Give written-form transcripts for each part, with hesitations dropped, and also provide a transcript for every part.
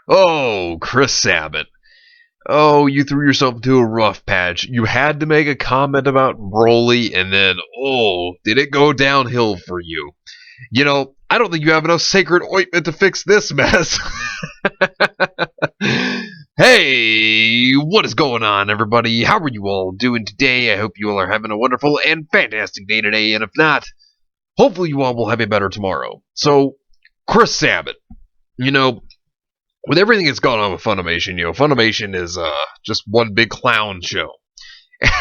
Oh, Chris Sabat. Oh, you threw yourself into a rough patch. You had to make a comment about Broly, and then, oh, did it go downhill for you? You know, I don't think you have enough sacred ointment to fix this mess. Hey, what is going on, everybody? How are you all doing today? I hope you all are having a wonderful and fantastic day today, and if not, hopefully you all will have a better tomorrow. So, Chris Sabat, you know, with everything that's going on with Funimation, Funimation is just one big clown show.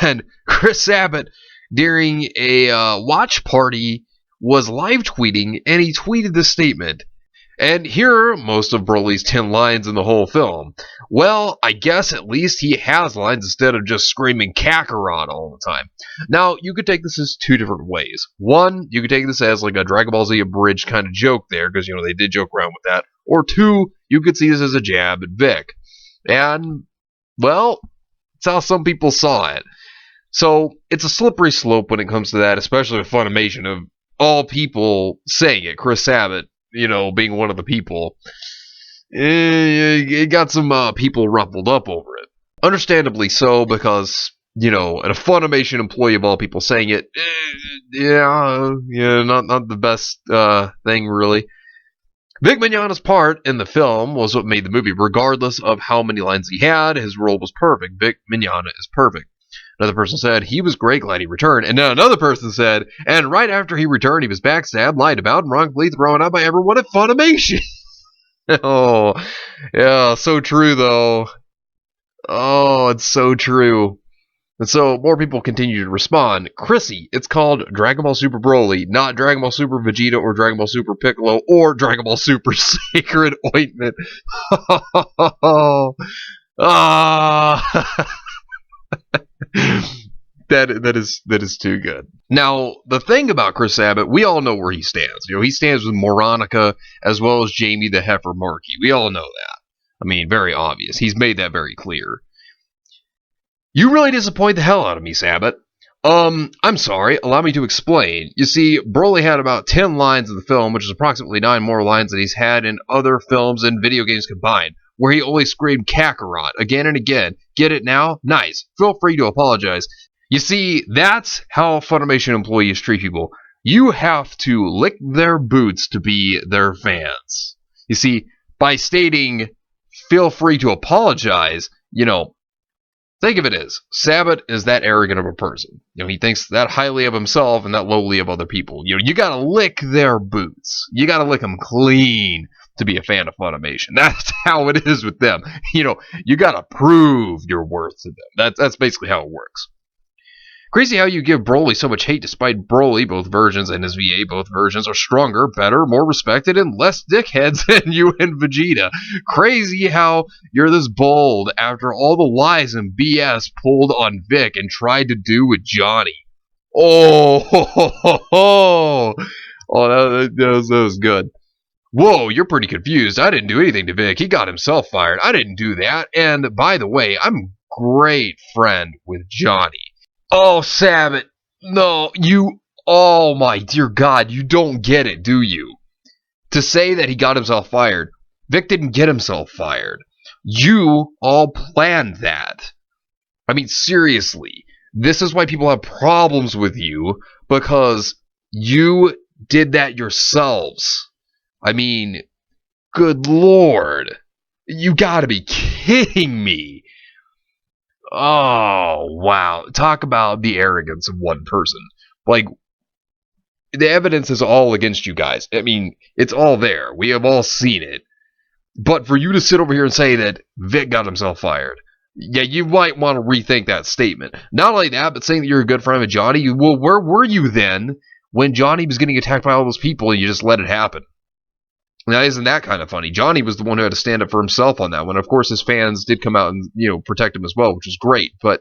And Chris Sabat, during a watch party, was live tweeting, and he tweeted this statement. And here are most of Broly's 10 lines in the whole film. Well, I guess at least he has lines instead of just screaming Kakarot all the time. Now, you could take this as two different ways. One, you could take this as like a Dragon Ball Z abridged kind of joke there, because, they did joke around with that. Or two, you could see this as a jab at Vic. And, well, it's how some people saw it. So, it's a slippery slope when it comes to that, especially with Funimation, of all people saying it. Chris Sabat, being one of the people. It got some people ruffled up over it. Understandably so, because, and a Funimation employee of all people saying it, not the best thing, really. Vic Mignogna's part in the film was what made the movie. Regardless of how many lines he had, his role was perfect. Vic Mignogna is perfect. Another person said, he was great, glad he returned. And then another person said, and right after he returned, he was backstabbed, lied about, and wrongfully thrown out by everyone at Funimation. Oh, yeah, so true, though. Oh, it's so true. And so more people continue to respond. Chrissy, it's called Dragon Ball Super Broly, not Dragon Ball Super Vegeta or Dragon Ball Super Piccolo or Dragon Ball Super Sacred Ointment. That is too good. Now, the thing about Chris Sabat, we all know where he stands. He stands with Moronica as well as Jamie the Heifer Markey. We all know that. I mean, very obvious. He's made that very clear. You really disappoint the hell out of me, Sabat. I'm sorry. Allow me to explain. You see, Broly had about 10 lines in the film, which is approximately 9 more lines than he's had in other films and video games combined, where he only screamed Kakarot again and again. Get it now? Nice. Feel free to apologize. You see, that's how Funimation employees treat people. You have to lick their boots to be their fans. You see, by stating, feel free to apologize, think of it as, Sabat is that arrogant of a person. He thinks that highly of himself and that lowly of other people. You gotta lick their boots. You gotta lick them clean to be a fan of Funimation. That's how it is with them. You gotta prove your worth to them. That's basically how it works. Crazy how you give Broly so much hate despite Broly, both versions, and his VA, both versions, are stronger, better, more respected, and less dickheads than you and Vegeta. Crazy how you're this bold after all the lies and BS pulled on Vic and tried to do with Johnny. That was good. Whoa, you're pretty confused. I didn't do anything to Vic. He got himself fired. I didn't do that. And by the way, I'm a great friend with Johnny. Oh, Sabat, no, oh my dear God, you don't get it, do you? To say that he got himself fired, Vic didn't get himself fired. You all planned that. I mean, seriously, this is why people have problems with you, because you did that yourselves. I mean, good Lord, you gotta be kidding me. Oh, wow. Talk about the arrogance of one person. Like, the evidence is all against you guys. I mean, it's all there. We have all seen it. But for you to sit over here and say that Vic got himself fired, yeah, you might want to rethink that statement. Not only that, but saying that you're a good friend with Johnny. Well, where were you then when Johnny was getting attacked by all those people and you just let it happen? Now, isn't that kind of funny? Johnny was the one who had to stand up for himself on that one. Of course, his fans did come out and, protect him as well, which was great. But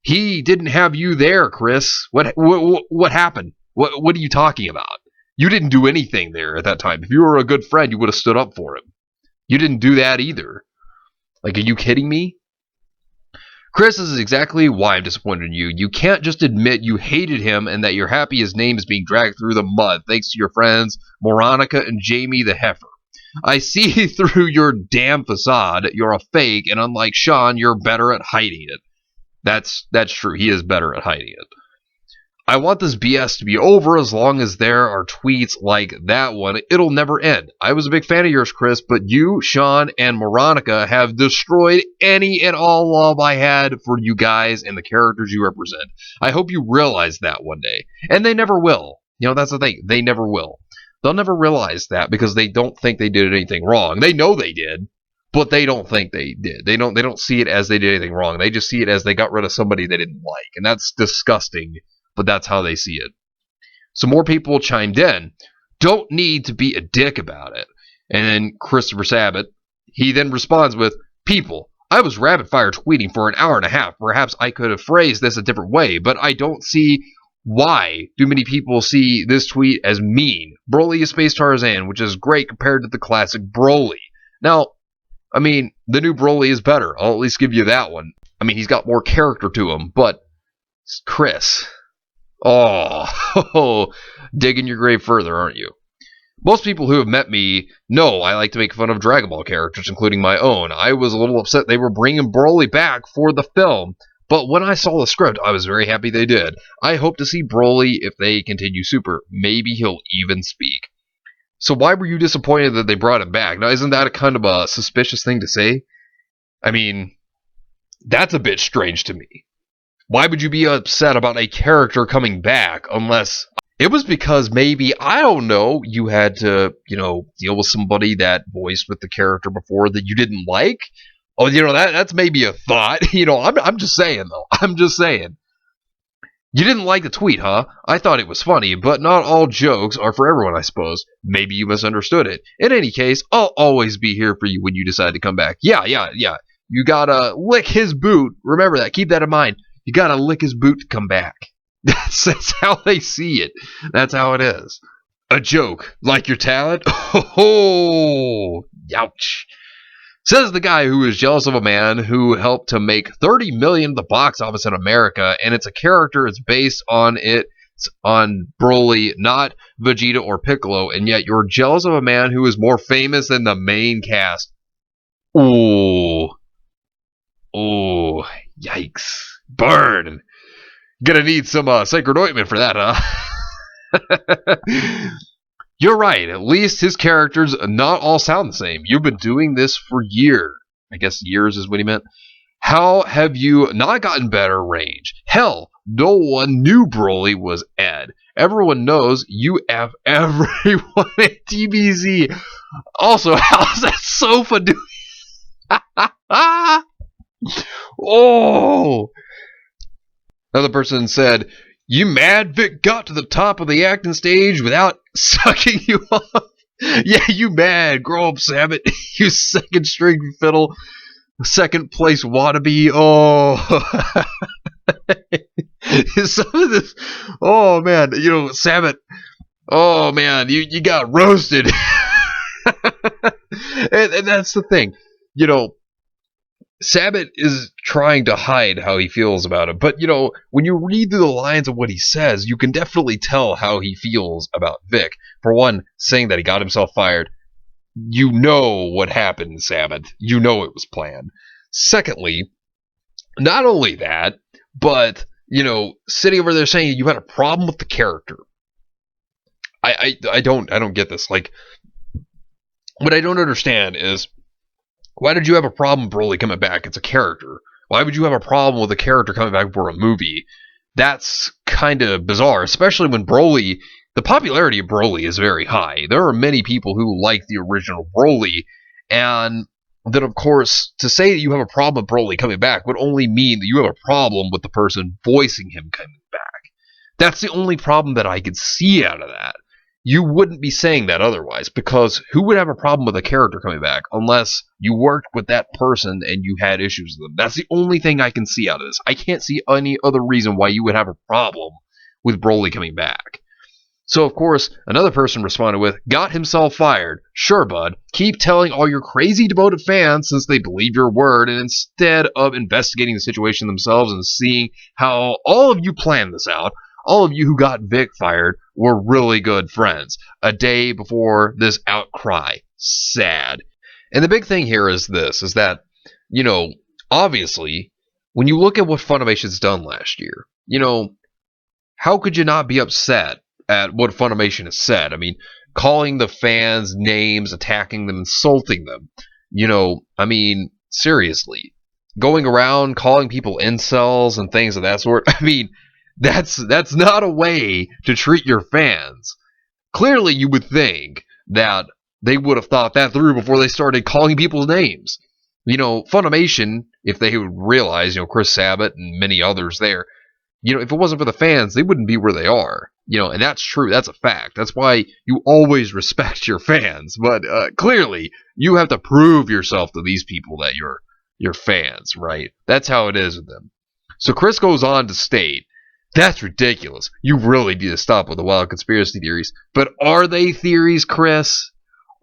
he didn't have you there, Chris. What happened? What are you talking about? You didn't do anything there at that time. If you were a good friend, you would have stood up for him. You didn't do that either. Like, are you kidding me? Chris, this is exactly why I'm disappointed in you. You can't just admit you hated him and that you're happy his name is being dragged through the mud thanks to your friends Moronica and Jamie the Heifer. I see through your damn facade. You're a fake, and unlike Sean, you're better at hiding it. That's true. He is better at hiding it. I want this BS to be over as long as there are tweets like that one. It'll never end. I was a big fan of yours, Chris, but you, Sean, and Veronica have destroyed any and all love I had for you guys and the characters you represent. I hope you realize that one day. And they never will. You know, that's the thing. They never will. They'll never realize that because they don't think they did anything wrong. They know they did, but they don't think they did. They don't see it as they did anything wrong. They just see it as they got rid of somebody they didn't like. And that's disgusting. But that's how they see it. So more people chimed in. Don't need to be a dick about it. And then Christopher Sabat, he then responds with, people, I was rapid fire tweeting for an hour and a half. Perhaps I could have phrased this a different way, but I don't see why do many people see this tweet as mean. Broly is Space Tarzan, which is great compared to the classic Broly. Now, I mean, the new Broly is better. I'll at least give you that one. I mean, he's got more character to him, but Chris... Oh, digging your grave further, aren't you? Most people who have met me know I like to make fun of Dragon Ball characters, including my own. I was a little upset they were bringing Broly back for the film, but when I saw the script, I was very happy they did. I hope to see Broly if they continue Super. Maybe he'll even speak. So why were you disappointed that they brought him back? Now, isn't that a kind of a suspicious thing to say? I mean, that's a bit strange to me. Why would you be upset about a character coming back unless it was because maybe, I don't know, you had to, deal with somebody that voiced with the character before that you didn't like? Oh, that's maybe a thought. I'm just saying, though. I'm just saying. You didn't like the tweet, huh? I thought it was funny, but not all jokes are for everyone, I suppose. Maybe you misunderstood it. In any case, I'll always be here for you when you decide to come back. Yeah. You gotta lick his boot. Remember that. Keep that in mind. You gotta lick his boot to come back. That's how they see it. That's how it is. A joke, like your talent? Oh, ouch. Says the guy who is jealous of a man who helped to make $30 million at the box office in America, and it's a character. It's based on Broly, not Vegeta or Piccolo, and yet you're jealous of a man who is more famous than the main cast. Ooh, yikes. Burn. Gonna need some sacred ointment for that, huh? You're right. At least his characters not all sound the same. You've been doing this for years. I guess years is what he meant. How have you not gotten better range? Hell, no one knew Broly was Ed. Everyone knows you have everyone at DBZ. Also, how's that sofa doing? Oh! Another person said, you mad Vic got to the top of the acting stage without sucking you off? Yeah, you mad. Grow up, Sabat. You second string fiddle. Second place wannabe. Oh. Some of this. Oh, man. Sabat. Oh, man. You got roasted. and that's the thing. Sabat is trying to hide how he feels about it. But, when you read through the lines of what he says, you can definitely tell how he feels about Vic. For one, saying that he got himself fired. You know what happened, Sabat. You know it was planned. Secondly, not only that, but, sitting over there saying you had a problem with the character. I don't get this. Like, what I don't understand is, why did you have a problem with Broly coming back? It's a character. Why would you have a problem with a character coming back for a movie? That's kind of bizarre, especially when the popularity of Broly is very high. There are many people who like the original Broly, and then, of course, to say that you have a problem with Broly coming back would only mean that you have a problem with the person voicing him coming back. That's the only problem that I could see out of that. You wouldn't be saying that otherwise, because who would have a problem with a character coming back unless you worked with that person and you had issues with them? That's the only thing I can see out of this. I can't see any other reason why you would have a problem with Broly coming back. So, of course, another person responded with, got himself fired. Sure, bud. Keep telling all your crazy devoted fans since they believe your word, and instead of investigating the situation themselves and seeing how all of you planned this out, all of you who got Vic fired were really good friends a day before this outcry. sad. And the big thing here is this, is that, obviously, when you look at what Funimation's done last year, how could you not be upset at what Funimation has said? I mean, calling the fans names, attacking them, insulting them. Seriously. Going around calling people incels and things of that sort. I mean, that's not a way to treat your fans. Clearly, you would think that they would have thought that through before they started calling people's names. Funimation, if they would realize, Chris Sabat and many others there, if it wasn't for the fans, they wouldn't be where they are. And that's true. That's a fact. That's why you always respect your fans. But clearly, you have to prove yourself to these people that you're fans, right? That's how it is with them. So Chris goes on to state, that's ridiculous. You really need to stop with the wild conspiracy theories. But are they theories, Chris?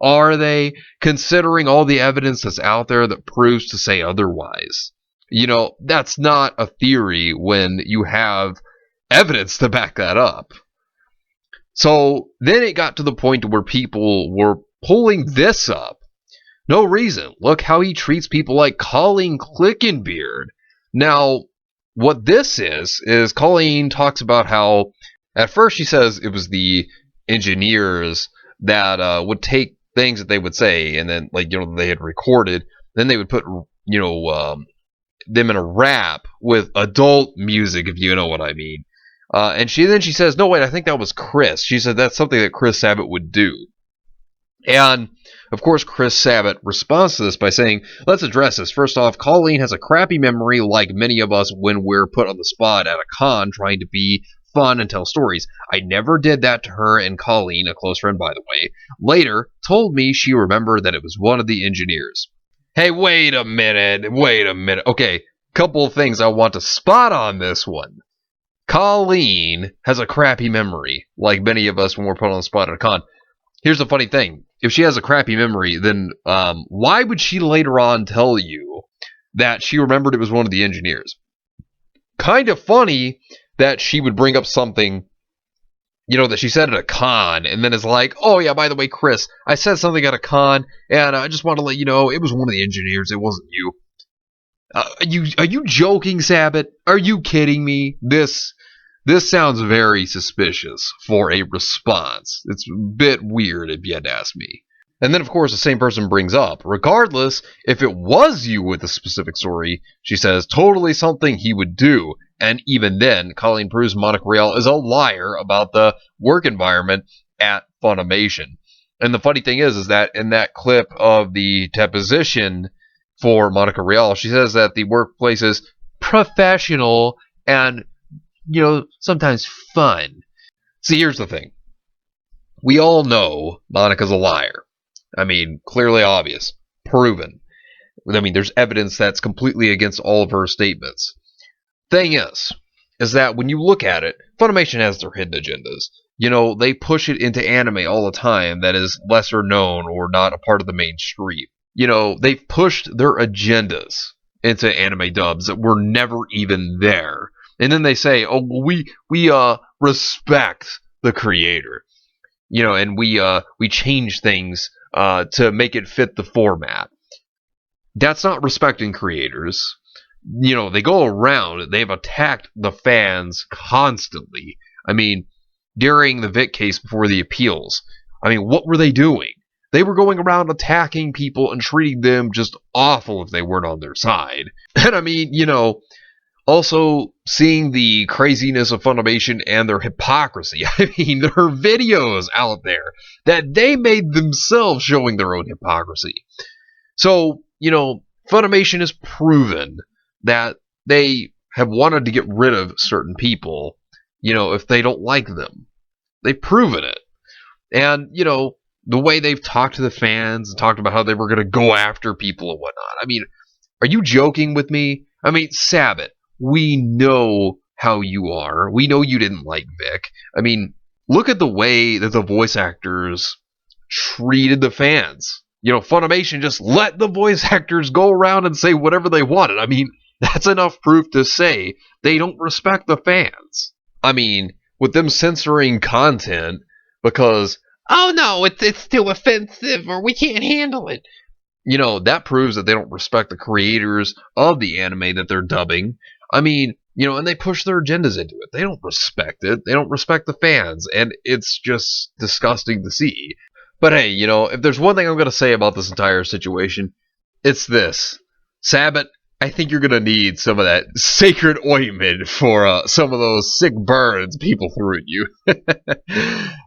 Are they, considering all the evidence that's out there that proves to say otherwise? That's not a theory when you have evidence to back that up. So then it got to the point where people were pulling this up. No reason. Look how he treats people like Colleen Clinkenbeard. Now, what this is Colleen talks about how, at first she says it was the engineers that would take things that they would say, and then, they had recorded, then they would put, them in a rap with adult music, if you know what I mean. And she says, no, wait, I think that was Chris. She said that's something that Chris Sabat would do. And, of course, Chris Sabat responds to this by saying, let's address this. First off, Colleen has a crappy memory like many of us when we're put on the spot at a con trying to be fun and tell stories. I never did that to her, and Colleen, a close friend by the way, later told me she remembered that it was one of the engineers. Hey, wait a minute. Okay, couple of things I want to spot on this one. Colleen has a crappy memory, like many of us when we're put on the spot at a con. Here's the funny thing. If she has a crappy memory, then why would she later on tell you that she remembered it was one of the engineers? Kind of funny that she would bring up something, that she said at a con, and then is like, oh yeah, by the way, Chris, I said something at a con, and I just want to let you know, it was one of the engineers, it wasn't you. Are you joking, Sabat? Are you kidding me? This sounds very suspicious for a response. It's a bit weird if you had to ask me. And then, of course, the same person brings up, regardless if it was you with a specific story, she says, totally something he would do. And even then, Colleen proves Monica Rial is a liar about the work environment at Funimation. And the funny thing is that in that clip of the deposition for Monica Rial, she says that the workplace is professional and, sometimes fun. See, here's the thing. We all know Monica's a liar. I mean, clearly obvious. Proven. I mean, there's evidence that's completely against all of her statements. Thing is that when you look at it, Funimation has their hidden agendas. They push it into anime all the time that is lesser known or not a part of the mainstream. They've pushed their agendas into anime dubs that were never even there. And then they say, oh, we respect the creator. And we change things to make it fit the format. That's not respecting creators. They go around, they've attacked the fans constantly. I mean, during the Vic case before the appeals, what were they doing? They were going around attacking people and treating them just awful if they weren't on their side. And also seeing the craziness of Funimation and their hypocrisy. There are videos out there that they made themselves showing their own hypocrisy. So, Funimation has proven that they have wanted to get rid of certain people, if they don't like them. They've proven it. And, the way they've talked to the fans and talked about how they were going to go after people and whatnot. Are you joking with me? Sabat, we know how you are. We know you didn't like Vic. Look at the way that the voice actors treated the fans. Funimation just let the voice actors go around and say whatever they wanted. That's enough proof to say they don't respect the fans. With them censoring content because oh no, it's too offensive, or we can't handle it. That proves that they don't respect the creators of the anime that they're dubbing. I mean, and they push their agendas into it. They don't respect it. They don't respect the fans, and it's just disgusting to see. But hey, if there's one thing I'm going to say about this entire situation, it's this. Sabat, I think you're going to need some of that sacred ointment for some of those sick burns people threw at you.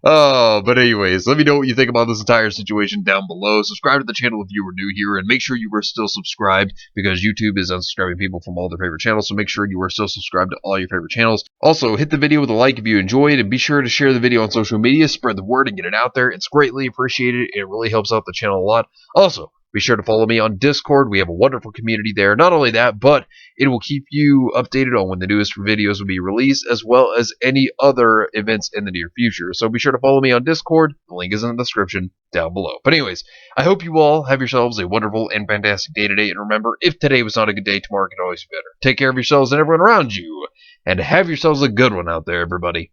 But anyways, let me know what you think about this entire situation down below. Subscribe to the channel if you were new here, and make sure you are still subscribed, because YouTube is unsubscribing people from all their favorite channels, so make sure you are still subscribed to all your favorite channels. Also, hit the video with a like if you enjoyed, and be sure to share the video on social media, spread the word, and get it out there. It's greatly appreciated, and it really helps out the channel a lot. Also, be sure to follow me on Discord. We have a wonderful community there. Not only that, but it will keep you updated on when the newest videos will be released, as well as any other events in the near future. So be sure to follow me on Discord. The link is in the description down below. But anyways, I hope you all have yourselves a wonderful and fantastic day today. And remember, if today was not a good day, tomorrow can always be better. Take care of yourselves and everyone around you. And have yourselves a good one out there, everybody.